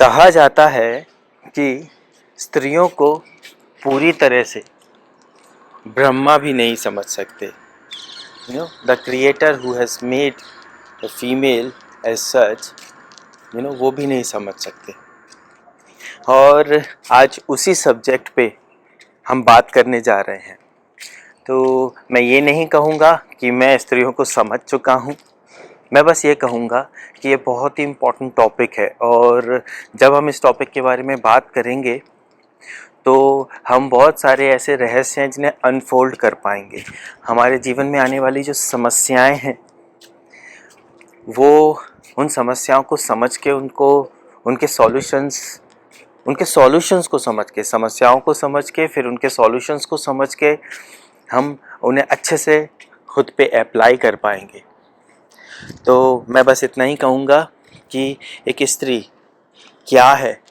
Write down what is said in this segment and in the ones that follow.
कहा जाता है कि स्त्रियों को पूरी तरह से ब्रह्मा भी नहीं समझ सकते. The creator who has made the female as such, वो भी नहीं समझ सकते. और आज उसी सब्जेक्ट पे हम बात करने जा रहे हैं. तो मैं ये नहीं कहूँगा कि मैं स्त्रियों को समझ चुका हूँ. मैं बस ये कहूँगा कि ये बहुत ही इम्पोर्टेंट टॉपिक है, और जब हम इस टॉपिक के बारे में बात करेंगे तो हम बहुत सारे ऐसे रहस्य हैं जिन्हें अनफोल्ड कर पाएंगे. हमारे जीवन में आने वाली जो समस्याएं हैं, वो उन समस्याओं को समझ के उनके सॉल्यूशंस को समझ के, समस्याओं को समझ के, फिर उनके सॉल्यूशंस को समझ के हम उन्हें अच्छे से खुद पे अप्लाई कर पाएंगे. तो मैं बस इतना ही कहूँगा कि एक स्त्री क्या है,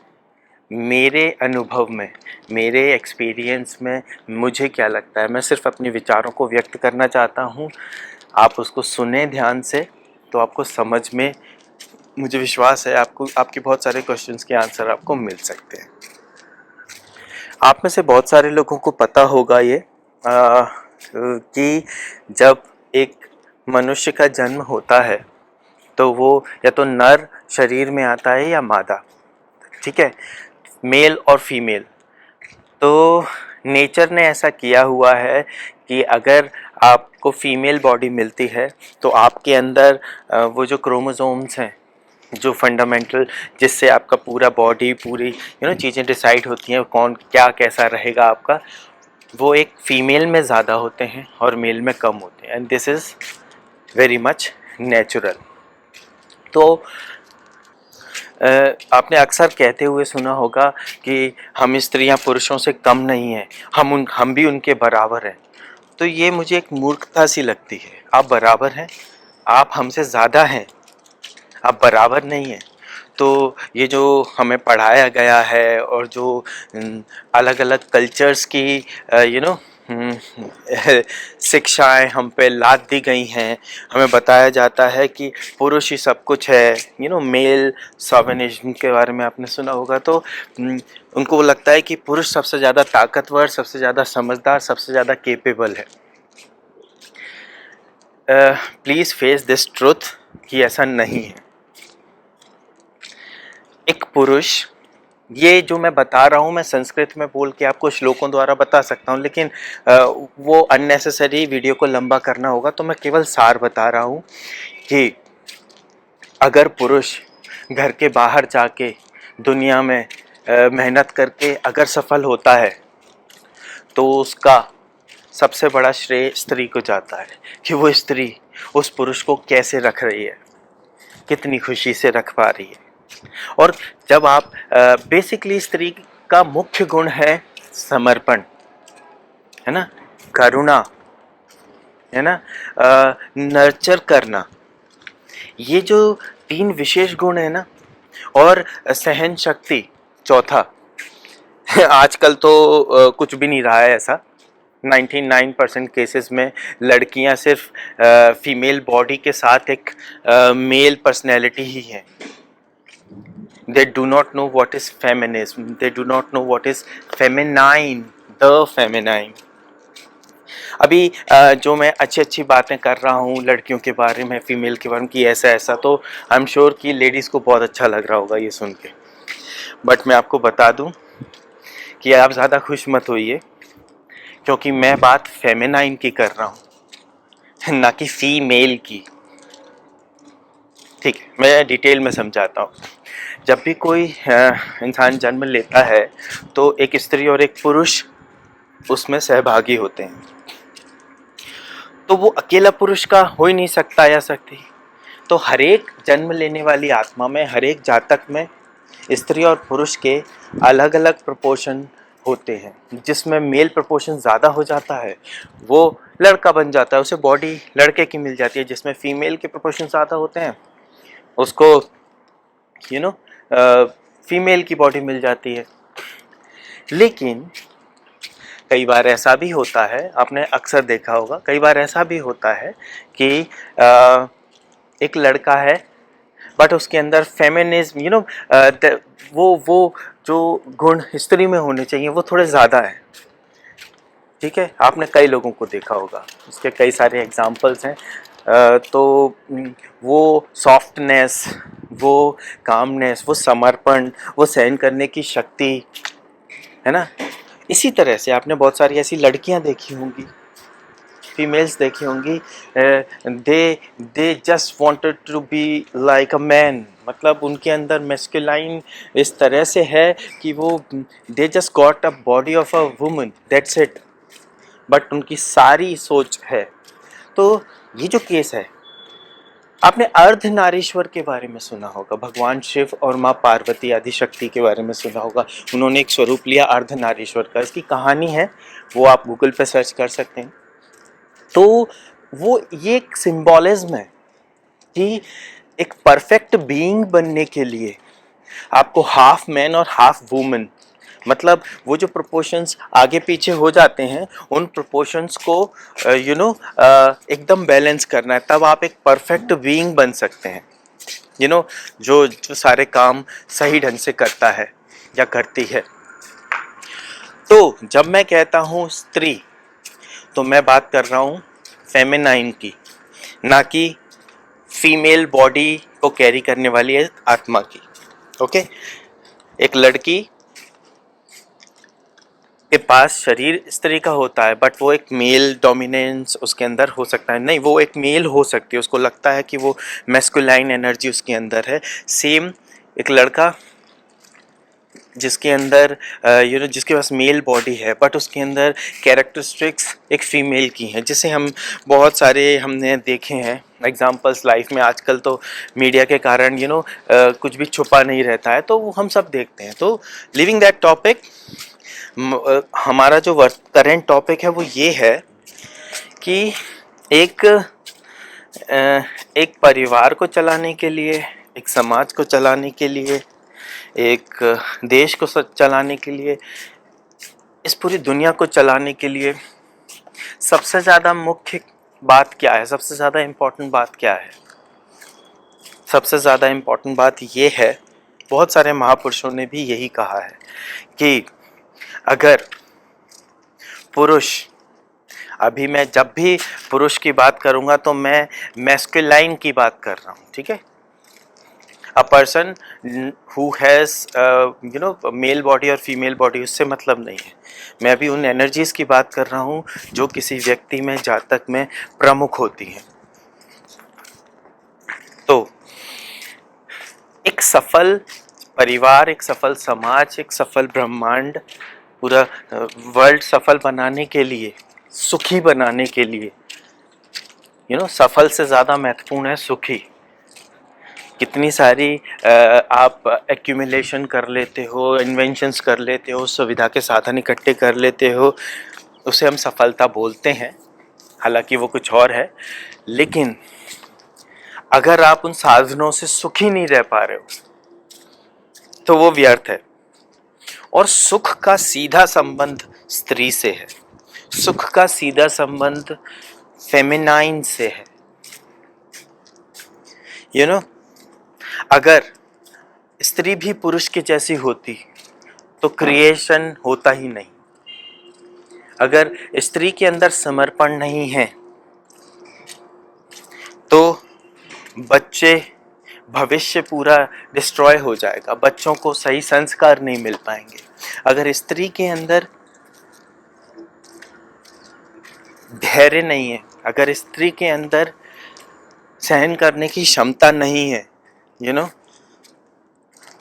मेरे अनुभव में, मेरे एक्सपीरियंस में मुझे क्या लगता है, मैं सिर्फ अपने विचारों को व्यक्त करना चाहता हूँ. आप उसको सुने ध्यान से तो आपको समझ में, मुझे विश्वास है आपको, आपके बहुत सारे क्वेश्चंस के आंसर आपको मिल सकते हैं. आप में से बहुत सारे लोगों को पता होगा ये कि जब एक मनुष्य का जन्म होता है तो वो या तो नर शरीर में आता है या मादा. ठीक है, मेल और फीमेल. तो नेचर ने ऐसा किया हुआ है कि अगर आपको फीमेल बॉडी मिलती है तो आपके अंदर वो जो क्रोमोसोम्स हैं, जो फंडामेंटल, जिससे आपका पूरा बॉडी, पूरी चीज़ें डिसाइड होती हैं, कौन क्या कैसा रहेगा आपका, वो एक फीमेल में ज़्यादा होते हैं और मेल में कम होते हैं. And this is very much natural. तो आपने अक्सर कहते हुए सुना होगा कि हम स्त्रियां पुरुषों से कम नहीं हैं, हम भी उनके बराबर हैं. तो ये मुझे एक मूर्खता सी लगती है. आप बराबर हैं, आप हमसे ज़्यादा हैं, आप बराबर नहीं हैं. तो ये जो हमें पढ़ाया गया है और जो अलग अलग कल्चर्स की शिक्षाएं हम पे लाद दी गई हैं, हमें बताया जाता है कि पुरुष ही सब कुछ है. मेल शॉविनिज्म के बारे में आपने सुना होगा. तो उनको लगता है कि पुरुष सबसे ज़्यादा ताकतवर, सबसे ज़्यादा समझदार, सबसे ज़्यादा केपेबल है. प्लीज़ फेस दिस ट्रुथ कि ऐसा नहीं है. एक पुरुष, ये जो मैं बता रहा हूँ मैं संस्कृत में बोल के आपको श्लोकों द्वारा बता सकता हूँ, लेकिन वो अननेसेसरी वीडियो को लंबा करना होगा, तो मैं केवल सार बता रहा हूँ कि अगर पुरुष घर के बाहर जाके दुनिया में मेहनत करके अगर सफल होता है तो उसका सबसे बड़ा श्रेय स्त्री को जाता है कि वो स्त्री उस पुरुष को कैसे रख रही है, कितनी खुशी से रख पा रही है. और जब आप बेसिकली स्त्री का मुख्य गुण है समर्पण, है ना, करुणा, है ना, नर्चर करना. ये जो 3 विशेष गुण है ना, और सहन शक्ति चौथा. आजकल तो कुछ भी नहीं रहा है ऐसा. 99% केसेस में लड़कियां सिर्फ फीमेल बॉडी के साथ एक मेल पर्सनैलिटी ही है. They do not know what is feminism. They do not know what is feminine, the feminine. अभी जो मैं अच्छी बातें कर रहा हूँ लड़कियों के बारे में, फीमेल के बारे में कि ऐसा ऐसा, तो आई एम श्योर कि लेडीज़ को बहुत अच्छा लग रहा होगा ये सुन के. बट मैं आपको बता दूँ कि आप ज़्यादा खुश मत होइए, क्योंकि मैं बात फेमिनाइन की कर रहा हूँ, ना कि फीमेल की. ठीक है, मैं डिटेल में समझाता हूँ. जब भी कोई इंसान जन्म लेता है तो एक स्त्री और एक पुरुष उसमें सहभागी होते हैं. तो वो अकेला पुरुष का हो ही नहीं सकता या सकती. तो हर एक जन्म लेने वाली आत्मा में, हर एक जातक में स्त्री और पुरुष के अलग अलग प्रपोर्शन होते हैं. जिसमें मेल प्रपोर्शन ज़्यादा हो जाता है वो लड़का बन जाता है, उसे बॉडी लड़के की मिल जाती है. जिसमें फीमेल के प्रपोर्शन ज़्यादा होते हैं उसको फीमेल की बॉडी मिल जाती है. लेकिन कई बार ऐसा भी होता है, आपने अक्सर देखा होगा, कई बार ऐसा भी होता है कि एक लड़का है बट उसके अंदर फेमिनिज्म वो जो गुण हिस्ट्री में होने चाहिए वो थोड़े ज़्यादा है। ठीक है, आपने कई लोगों को देखा होगा, उसके कई सारे एग्जाम्पल्स हैं। तो वो सॉफ्टनेस, वो कामनेस, वो समर्पण, वो सहन करने की शक्ति, है ना। इसी तरह से आपने बहुत सारी ऐसी लड़कियां देखी होंगी, फीमेल्स देखी होंगी, they they just wanted to be like a man, मतलब उनके अंदर मैस्कुलाइन इस तरह से है कि वो they just got a body of a woman, that's it, but उनकी सारी सोच है। तो ये जो केस है, आपने अर्धनारीश्वर के बारे में सुना होगा, भगवान शिव और माँ पार्वती आदि शक्ति के बारे में सुना होगा। उन्होंने एक स्वरूप लिया अर्धनारीश्वर का, इसकी कहानी है, वो आप गूगल पे सर्च कर सकते हैं। तो वो ये एक सिंबॉलिज्म है कि एक परफेक्ट बीइंग बनने के लिए आपको हाफ मैन और हाफ वुमन, मतलब वो जो प्रोपोर्शंस आगे पीछे हो जाते हैं उन प्रोपोर्शंस को एकदम बैलेंस करना है, तब आप एक परफेक्ट बीइंग बन सकते हैं। जो जो सारे काम सही ढंग से करता है या करती है। तो जब मैं कहता हूँ स्त्री, तो मैं बात कर रहा हूँ फेमिनाइन की, ना कि फीमेल बॉडी को कैरी करने वाली एक आत्मा की। ओके, एक लड़की के पास शरीर स्त्री का होता है, बट वो एक मेल डोमिनेंस उसके अंदर हो सकता है, नहीं, वो एक मेल हो सकती है, उसको लगता है कि वो मैस्कुलाइन एनर्जी उसके अंदर है। सेम एक लड़का जिसके अंदर जिसके पास मेल बॉडी है, बट उसके अंदर कैरेक्टरिस्टिक्स एक फीमेल की हैं, जिसे हम बहुत सारे हमने देखे हैं एग्जाम्पल्स लाइफ में। आजकल तो मीडिया के कारण कुछ भी छुपा नहीं रहता है, तो वो हम सब देखते हैं। तो लिविंग दैट टॉपिक, हमारा जो करेंट टॉपिक है वो ये है कि एक एक परिवार को चलाने के लिए, एक समाज को चलाने के लिए, एक देश को चलाने के लिए, इस पूरी दुनिया को चलाने के लिए सबसे ज़्यादा मुख्य बात क्या है, सबसे ज़्यादा इम्पोर्टेंट बात क्या है? सबसे ज़्यादा इम्पोर्टेंट बात ये है, बहुत सारे महापुरुषों ने भी यही कहा है कि अगर पुरुष, अभी मैं जब भी पुरुष की बात करूँगा तो मैं मैस्कुलाइन की बात कर रहा हूँ, ठीक है। A person who has male body और फीमेल बॉडी, उससे मतलब नहीं है। मैं अभी उन एनर्जीज़ की बात कर रहा हूँ जो किसी व्यक्ति में, जातक में प्रमुख होती हैं। तो एक सफल परिवार, एक सफल समाज, एक सफल ब्रह्मांड, पूरा वर्ल्ड सफल बनाने के लिए, सुखी बनाने के लिए, सफल से ज़्यादा महत्वपूर्ण है सुखी। कितनी सारी आप एक्यूमुलेशन कर लेते हो, इन्वेंशंस कर लेते हो, सुविधा के साधन इकट्ठे कर लेते हो, उसे हम सफलता बोलते हैं, हालांकि वो कुछ और है। लेकिन अगर आप उन साधनों से सुखी नहीं रह पा रहे हो तो वो व्यर्थ है। और सुख का सीधा संबंध स्त्री से है, सुख का सीधा संबंध फेमिनाइन से है। अगर स्त्री भी पुरुष के जैसी होती तो क्रिएशन होता ही नहीं। अगर स्त्री के अंदर समर्पण नहीं है तो बच्चे, भविष्य पूरा डिस्ट्रॉय हो जाएगा, बच्चों को सही संस्कार नहीं मिल पाएंगे। अगर स्त्री के अंदर धैर्य नहीं है, अगर स्त्री के अंदर सहन करने की क्षमता नहीं है,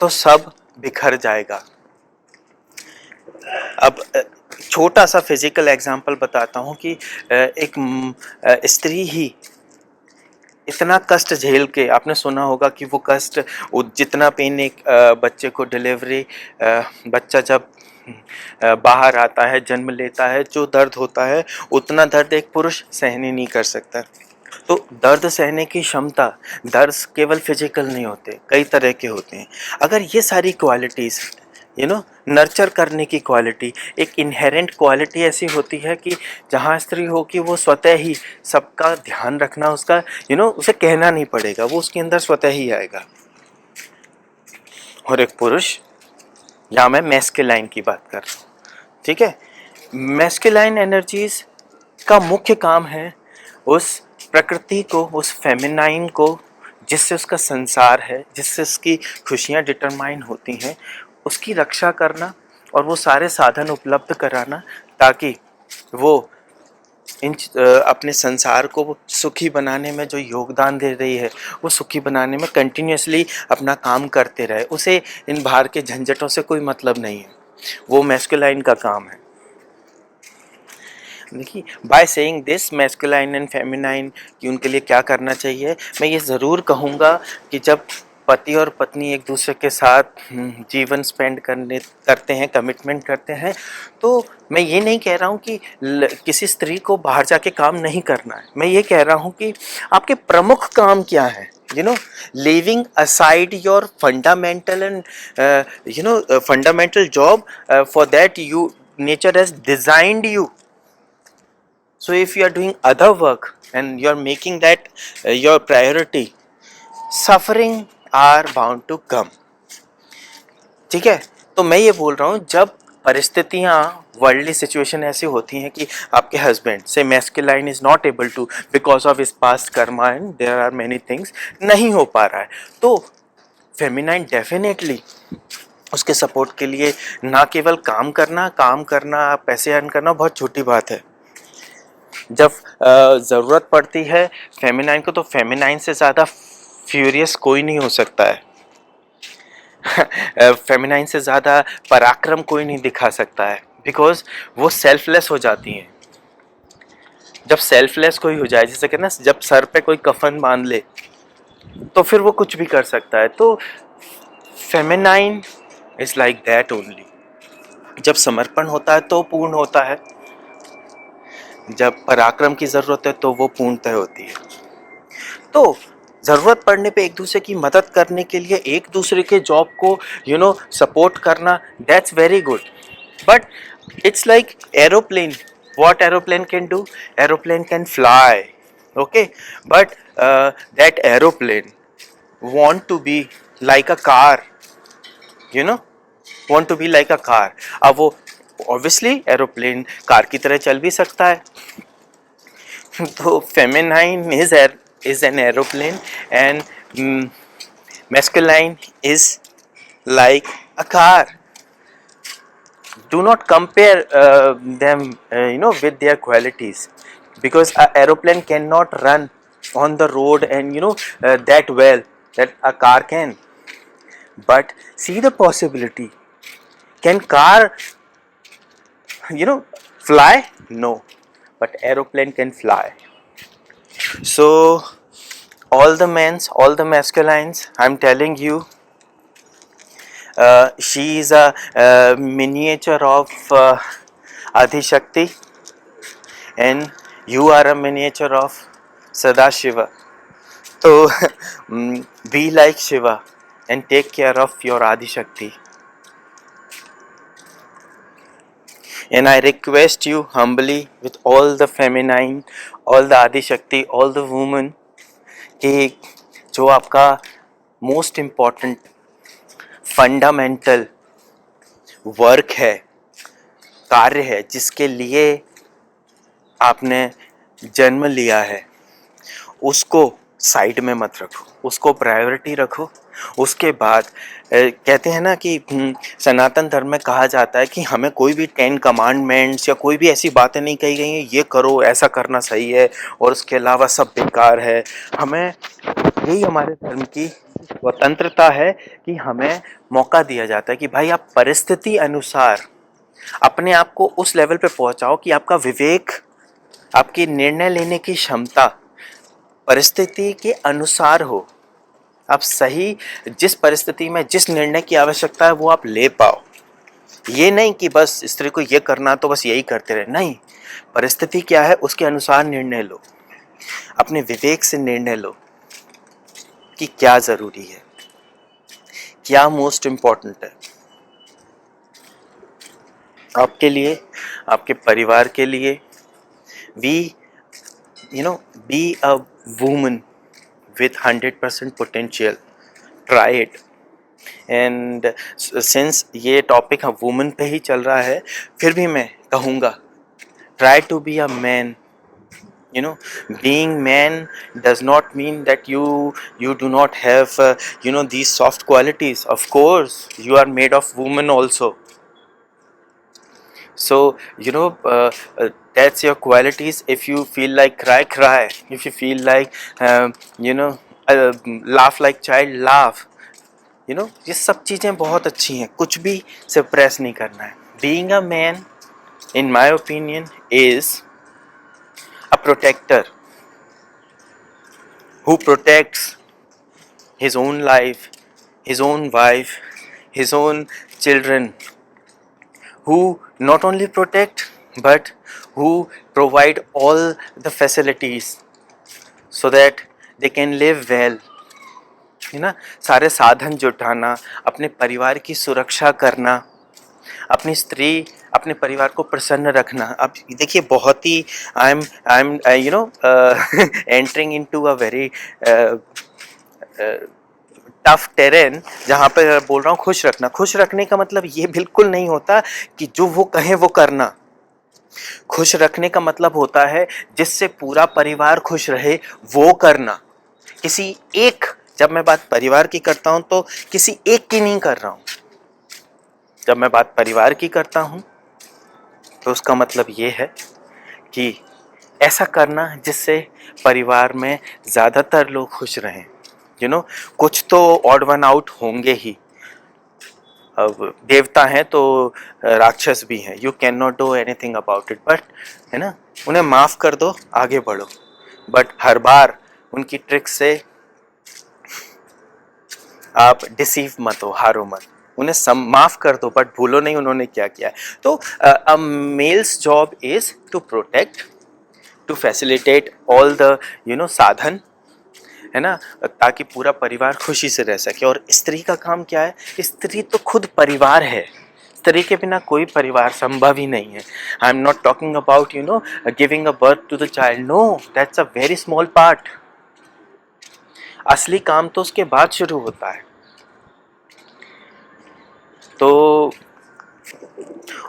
तो सब बिखर जाएगा। अब छोटा सा फिजिकल एग्जांपल बताता हूँ कि एक स्त्री ही इतना कष्ट झेल के, आपने सुना होगा कि वो कष्ट, जितना पेन एक बच्चे को डिलीवरी, बच्चा जब बाहर आता है, जन्म लेता है, जो दर्द होता है उतना दर्द एक पुरुष सहन ही नहीं कर सकता। तो दर्द सहने की क्षमता, दर्द केवल फिजिकल नहीं होते, कई तरह के होते हैं। अगर ये सारी क्वालिटीज़, नर्चर करने की क्वालिटी, एक इनहेरेंट क्वालिटी ऐसी होती है कि जहाँ स्त्री हो कि वो स्वतः ही सबका ध्यान रखना, उसका उसे कहना नहीं पड़ेगा, वो उसके अंदर स्वतः ही आएगा। और एक पुरुष। यहाँ मैं मैस्कुलाइन की बात कर रहा हूँ, ठीक है। मैस्कुलाइन एनर्जीज का मुख्य काम है उस प्रकृति को, उस फेमिनाइन को, जिससे उसका संसार है, जिससे उसकी खुशियाँ डिटरमाइन होती हैं, उसकी रक्षा करना और वो सारे साधन उपलब्ध कराना ताकि वो अपने संसार को सुखी बनाने में जो योगदान दे रही है वो सुखी बनाने में कंटिन्यूसली अपना काम करते रहे। उसे इन बाहर के झंझटों से कोई मतलब नहीं है, वो मैस्कुलाइन का काम है। देखिए, by saying this masculine and feminine कि उनके लिए क्या करना चाहिए, मैं ये ज़रूर कहूँगा कि जब पति और पत्नी एक दूसरे के साथ जीवन स्पेंड करते हैं, कमिटमेंट करते हैं, तो मैं ये नहीं कह रहा हूँ कि किसी स्त्री को बाहर जाके काम नहीं करना है। मैं ये कह रहा हूँ कि आपके प्रमुख काम क्या है, leaving aside your fundamental and fundamental job, for that nature has designed you. So if you are doing other work and you are making that your priority, suffering are bound to come. ठीक है, तो मैं ये बोल रहा हूँ जब परिस्थितियाँ वर्ल्डली सिचुएशन ऐसी होती हैं कि आपके हस्बैंड से masculine is not able to because of his past karma and there are many things नहीं हो पा रहा है, तो फेमिनाइन डेफिनेटली उसके सपोर्ट के लिए ना केवल काम करना पैसे अर्न करना बहुत छोटी बात है। जब ज़रूरत पड़ती है फेमिनाइन को, तो फेमिनाइन से ज़्यादा फ्यूरियस कोई नहीं हो सकता है। फेमिनाइन से ज़्यादा पराक्रम कोई नहीं दिखा सकता है, बिकॉज वो सेल्फलेस हो जाती हैं। जब सेल्फलेस कोई हो जाए, जैसे कहते हैं जब सर पे कोई कफन बांध ले तो फिर वो कुछ भी कर सकता है। तो feminine is like that only. जब समर्पण होता है तो पूर्ण होता है, जब पराक्रम की ज़रूरत है तो वो पूर्णतः होती है। तो ज़रूरत पड़ने पे एक दूसरे की मदद करने के लिए एक दूसरे के जॉब को सपोर्ट करना, that's very good. But it's like aeroplane, what aeroplane can do? Aeroplane can fly, okay, but that aeroplane want to be like a car, want to be like a car। अब वो obviously aeroplane car की तरह चल भी सकता है। तो feminine is an aeroplane and masculine is like a car। Do not compare them with their qualities, because a aeroplane cannot run on the road and that well that a car can, but see the possibility, can car fly? No, but aeroplane can fly। So all the men's, all the masculines, I'm telling you, she is a miniature of Adishakti, and you are a miniature of Sadashiva। So be like Shiva and take care of your Adishakti। And I request you humbly with all the feminine, all the Adishakti, all the women, कि जो आपका most important fundamental work है, कार्य है, जिसके लिए आपने जन्म लिया है, उसको साइड में मत रखो, उसको प्रायोरिटी रखो। उसके बाद कहते हैं ना कि सनातन धर्म में कहा जाता है कि हमें कोई भी 10 कमांडमेंट्स या कोई भी ऐसी बातें नहीं कही गई हैं, ये करो, ऐसा करना सही है और उसके अलावा सब बेकार है। हमें यही हमारे धर्म की स्वतंत्रता है कि हमें मौका दिया जाता है कि भाई आप परिस्थिति अनुसार अपने आप को उस लेवल पे पहुंचाओ कि आपका विवेक, आपकी निर्णय लेने की क्षमता परिस्थिति के अनुसार हो। आप सही जिस परिस्थिति में जिस निर्णय की आवश्यकता है वो आप ले पाओ। ये नहीं कि बस स्त्री को ये करना तो बस यही करते रहे, नहीं, परिस्थिति क्या है उसके अनुसार निर्णय लो, अपने विवेक से निर्णय लो कि क्या जरूरी है, क्या मोस्ट इम्पोर्टेंट है आपके लिए, आपके परिवार के लिए। Be a woman with 100% potential, try it। And since ये टॉपिक वुमेन पे ही चल रहा है, फिर भी मैं कहूँगा, try to be a man. You know, being man does not mean that you do not have these soft qualities. Of course you are made of woman also. So that's your qualities. If you feel like cry, cry. If you feel like you know laugh like child, laugh. ये सब चीज़ें बहुत अच्छी हैं, कुछ भी suppress नहीं करना है. Being a man, in my opinion, is a protector who protects his own life, his own wife, his own children, who not only protect but who provide all the facilities so that they can live well. है ना, सारे साधन जुटाना, अपने परिवार की सुरक्षा करना, अपनी स्त्री, अपने परिवार को प्रसन्न रखना. अब देखिए, बहुत ही I am entering into a very tough terrain, जहाँ पे बोल रहा हूँ खुश रखना. खुश रखने का मतलब ये बिल्कुल नहीं होता कि जो वो कहें वो करना. खुश रखने का मतलब होता है जिससे पूरा परिवार खुश रहे वो करना. किसी एक, जब मैं बात परिवार की करता हूँ तो किसी एक की नहीं कर रहा हूँ. जब मैं बात परिवार की करता हूँ तो उसका मतलब ये है कि ऐसा करना जिससे परिवार में ज़्यादातर लोग खुश रहें. कुछ तो ऑड वन आउट होंगे ही. अब देवता हैं तो राक्षस भी हैं. You can not do anything about it, but है ना, उन्हें माफ़ कर दो, आगे बढ़ो. बट हर बार उनकी ट्रिक से आप डिसीव मत हो, हारो मत. उन्हें माफ़ कर दो, बट भूलो नहीं उन्होंने क्या किया है. तो a male's job is to protect, to facilitate all the साधन, है ना, ताकि पूरा परिवार खुशी से रह सके. और स्त्री का काम क्या है? स्त्री तो खुद परिवार है. स्त्री के बिना कोई परिवार संभव ही नहीं है. I am not talking about giving a birth to the child. No, that's a very small part. असली काम तो उसके बाद शुरू होता है. तो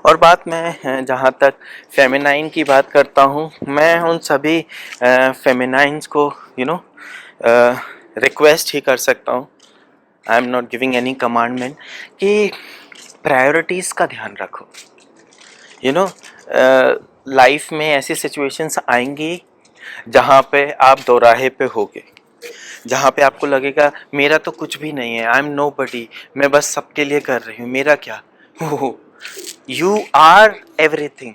और बात मैं जहाँ तक फेमिनाइन की बात करता हूँ, मैं उन सभी फेमिनाइंस को रिक्वेस्ट ही कर सकता हूँ. आई am not giving any commandment कि प्रायोरिटीज़ का ध्यान रखो. लाइफ में ऐसी सिचुएशंस आएंगी जहाँ पे आप दोराहे पे होगे, जहाँ पे आपको लगेगा मेरा तो कुछ भी नहीं है, आई एम नो बडी, मैं बस सबके लिए कर रही हूँ, मेरा क्या. यू आर एवरीथिंग,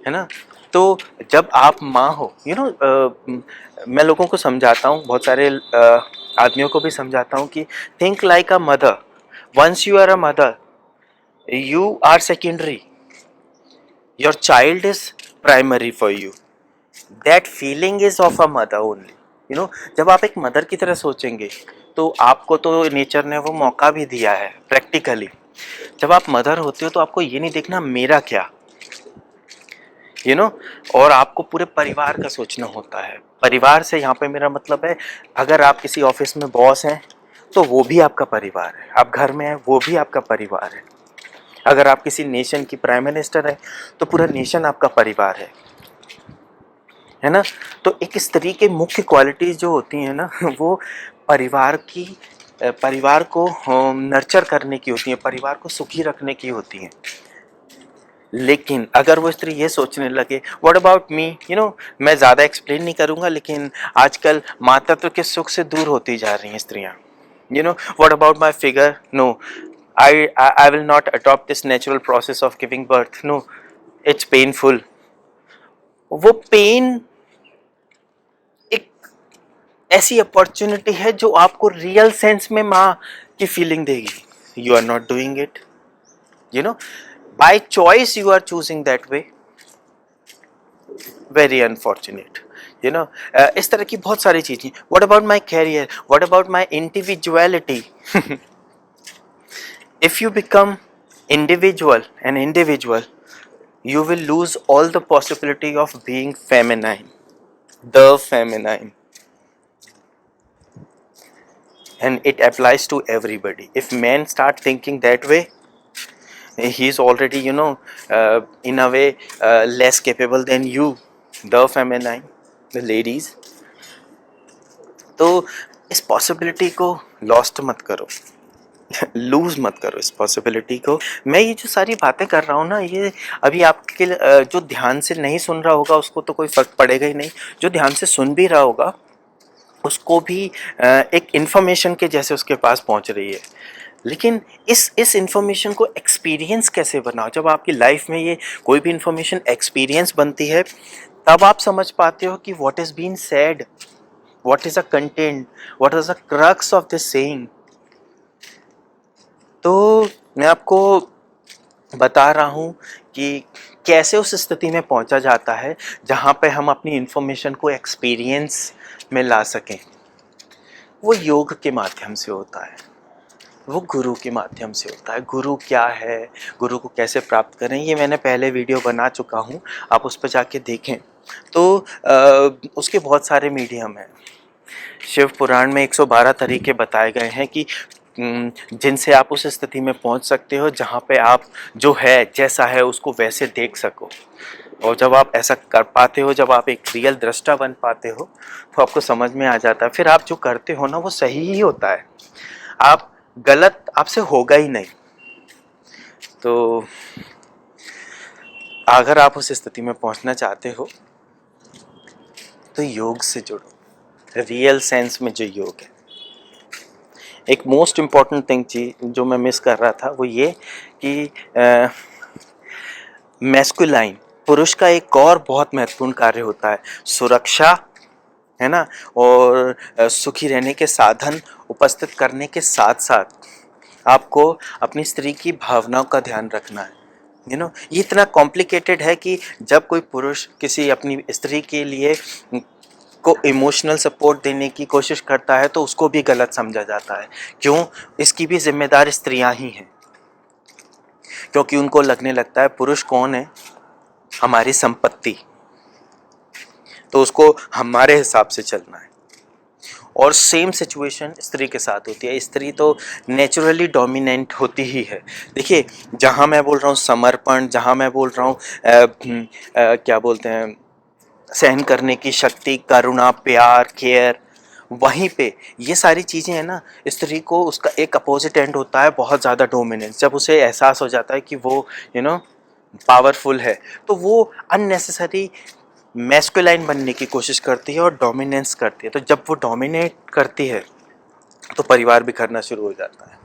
है ना. तो जब आप माँ हो, मैं लोगों को समझाता हूँ, बहुत सारे आदमियों को भी समझाता हूँ कि think like a mother. Once you are a mother, you are secondary, your child is primary for you. That feeling is of a mother only. जब आप एक मदर की तरह सोचेंगे तो आपको तो नेचर ने वो मौका भी दिया है प्रैक्टिकली. जब आप मदर होते हो तो आपको ये नहीं देखना मेरा क्या, और आपको पूरे परिवार का सोचना होता है. परिवार से यहाँ पे मेरा मतलब है, अगर आप किसी ऑफिस में बॉस हैं तो वो भी आपका परिवार है. आप घर में हैं, वो भी आपका परिवार है. अगर आप किसी नेशन की प्राइम मिनिस्टर है तो पूरा नेशन आपका परिवार है ना. तो एक स्त्री के मुख्य क्वालिटीज जो होती हैं ना, वो परिवार को नर्चर करने की होती हैं, परिवार को सुखी रखने की होती हैं. लेकिन अगर वो स्त्री ये सोचने लगे व्हाट अबाउट मी, मैं ज़्यादा एक्सप्लेन नहीं करूँगा, लेकिन आजकल मातृत्व के सुख से दूर होती जा रही हैं स्त्रियाँ. What about my figure, no, I will not adopt this natural process of giving birth. No, it's painful. वो पेन एक ऐसी अपॉर्चुनिटी है जो आपको रियल सेंस में माँ की फीलिंग देगी. You are not doing it. By choice you are choosing that way. Very unfortunate. इस तरह की बहुत सारी चीज़ें. What about my career, what about my individuality. If you become an individual, you will lose all the possibility of being feminine, the feminine. and it applies to everybody. If men start thinking that way, he is already, in a way, less capable than you, the feminine, the ladies. तो इस possibility को lost मत करो, loose मत करो इस possibility को। मैं ये जो सारी बातें कर रहा हूँ ना, ये अभी आपके जो ध्यान से नहीं सुन रहा होगा उसको तो कोई फर्क पड़ेगा ही नहीं, जो ध्यान से सुन भी रहा होगा उसको भी एक इन्फॉर्मेशन के जैसे उसके पास पहुँच रही है। लेकिन इस इन्फॉर्मेशन को एक्सपीरियंस कैसे बनाओ? जब आपकी लाइफ में ये कोई भी इन्फॉर्मेशन एक्सपीरियंस बनती है, तब आप समझ पाते हो कि what is been said, what is a content, what is the crux of this saying. तो मैं आपको बता रहा हूँ कि कैसे उस स्थिति में पहुँचा जाता है जहाँ पे हम अपनी इन्फॉर्मेशन को एक्सपीरियंस में ला सकें। वो योग के माध्यम से होता है, वो गुरु के माध्यम से होता है। गुरु क्या है, गुरु को कैसे प्राप्त करें, ये मैंने पहले वीडियो बना चुका हूँ, आप उस पर जाके देखें। तो उसके बहुत सारे मीडियम हैं। शिव पुराण में 112 तरीके बताए गए हैं कि जिनसे आप उस स्थिति में पहुंच सकते हो जहां पे आप जो है जैसा है उसको वैसे देख सको। और जब आप ऐसा कर पाते हो, जब आप एक रियल दृष्टा बन पाते हो, तो आपको समझ में आ जाता है फिर आप जो करते हो ना वो सही ही होता है, आप गलत आपसे होगा ही नहीं। तो अगर आप उस स्थिति में पहुंचना चाहते हो तो योग से जुड़ो, रियल सेंस में जो योग है। एक मोस्ट इम्पॉर्टेंट थिंग चीज जो मैं मिस कर रहा था वो ये कि मैस्कुलाइन पुरुष का एक और बहुत महत्वपूर्ण कार्य होता है सुरक्षा, है ना, और सुखी रहने के साधन उपस्थित करने के साथ साथ आपको अपनी स्त्री की भावनाओं का ध्यान रखना है। ये इतना कॉम्प्लिकेटेड है कि जब कोई पुरुष किसी अपनी स्त्री के लिए को इमोशनल सपोर्ट देने की कोशिश करता है तो उसको भी गलत समझा जाता है। क्यों? इसकी भी जिम्मेदार स्त्रियां ही हैं, क्योंकि उनको लगने लगता है पुरुष कौन है, हमारी संपत्ति, तो उसको हमारे हिसाब से चलना है। और सेम सिचुएशन स्त्री के साथ होती है। स्त्री तो नेचुरली डोमिनेंट होती ही है। देखिए, जहाँ मैं बोल रहा हूँ समर्पण, जहाँ मैं बोल रहा हूँ क्या बोलते हैं, सहन करने की शक्ति, करुणा, प्यार, केयर, वहीं पे ये सारी चीज़ें हैं ना, स्त्री को उसका एक अपोजिट एंड होता है बहुत ज़्यादा डोमिनेंस। जब उसे एहसास हो जाता है कि वो पावरफुल है, तो वो अननेसेसरी मैस्कुलाइन बनने की कोशिश करती है और डोमिनेंस करती है। तो जब वो डोमिनेट करती है तो परिवार बिखरना शुरू हो जाता है।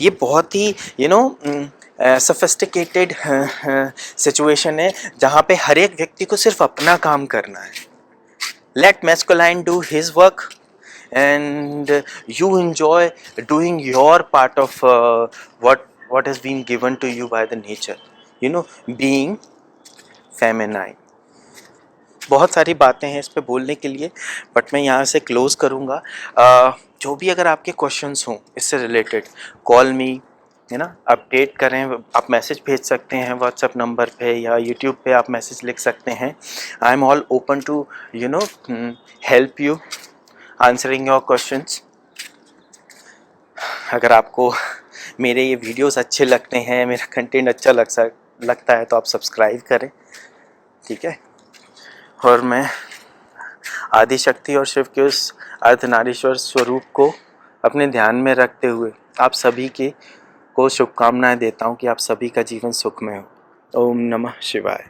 ये बहुत ही सोफिस्टिकेटेड सिचुएशन है जहाँ पे हर एक व्यक्ति को सिर्फ अपना काम करना है। Let masculine do his work and you enjoy doing your part of what has been given to you by the nature, being feminine। बहुत सारी बातें हैं इस पे बोलने के लिए, बट मैं यहाँ से क्लोज करूँगा। जो भी अगर आपके क्वेश्चंस हों इससे रिलेटेड, कॉल मी, है ना, अपडेट करें। आप मैसेज भेज सकते हैं व्हाट्सएप नंबर पे या यूट्यूब पे आप मैसेज लिख सकते हैं। I am all open to help you answering your questions. अगर आपको मेरे ये वीडियोस अच्छे लगते हैं, मेरा कंटेंट अच्छा लगता है तो आप सब्सक्राइब करें, ठीक है। और मैं आदिशक्ति और शिव के उस अर्धनारीश्वर स्वरूप को अपने ध्यान में रखते हुए आप सभी को शुभकामनाएं देता हूं कि आप सभी का जीवन सुखमय हो। ओम नमः शिवाय।